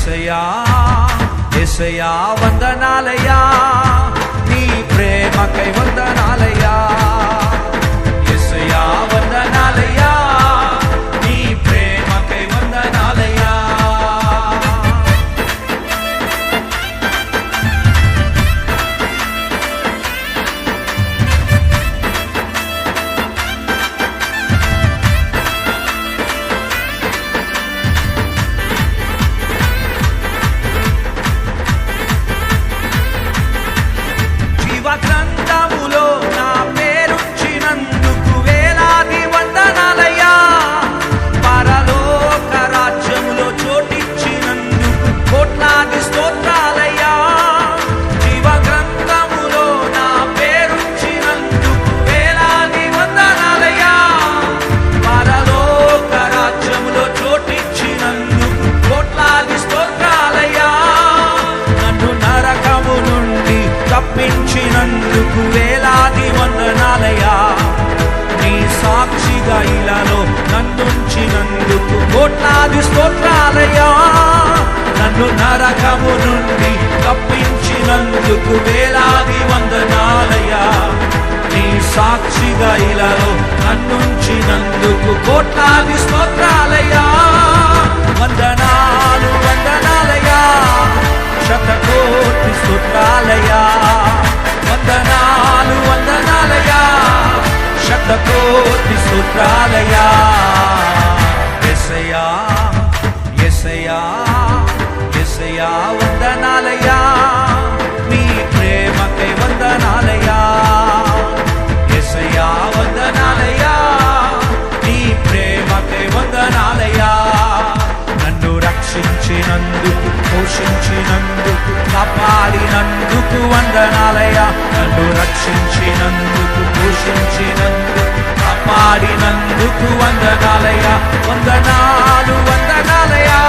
యేసయ్యా యేసయ్యా వందనాలయ్యా, నీ ప్రేమకై వందనాలయ్యా. యేసయ్యా వందనాలయ్యా, నీ ప్రేమకై వందనాలయ్యా. గ్రంథములో నా పేరుంచినందుకు వేలాది వందనాలయ్యా. పరలోక రాజ్యములో చోటిచ్చినందుకు కోట్లాది స్తోత్రాలయ్యా. జీవ గ్రంథములో నా పేరుంచినందుకు వేలాది వందనాలయ్యా. పరలోక రాజ్యములో చోటిచ్చినందుకు కోట్లాది స్తోత్రాలయ్యా. నన్ను నరకము నుండి తప్పించినందుకు వేలాది వందనాలయ్యా. నీ సాక్షిగా ఇలాలో నన్నుంచినందుకు కోట్లాది స్తోత్రాలయ్యా. నన్ను నరకము నుండి తప్పించినందుకు వేలాది వందనాలయ్యా. నీ సాక్షిగా ఇలాలో నన్నుంచినందుకు కోట్లాది స్తోత్రాలయ్యా. వందనాలు వందనాలయ్యా, శతకోటి స్తోత్రాలయ్యా. వందనాలు వందనాలయ్యా, శతకోటి స్తోత్రాలయ్యా. యేసయ్యా యేసయ్యా యేసయ్యా వందనాలయ్యా, నీ ప్రేమకై వందనాలయ్యా. యేసయ్యా వందనాలయ్యా, నీ ప్రేమకై వందనాలయ్యా. నన్ను రక్షించినందుకు, పోషించినందుకు, కాపాడినందుకు వందనాలయ్యా. నన్ను రక్షించినందుకు, పోషించినందుకు, కాపాడినందుకు వందనాలయ్యా. వందనాలు వందనాలయ్యా,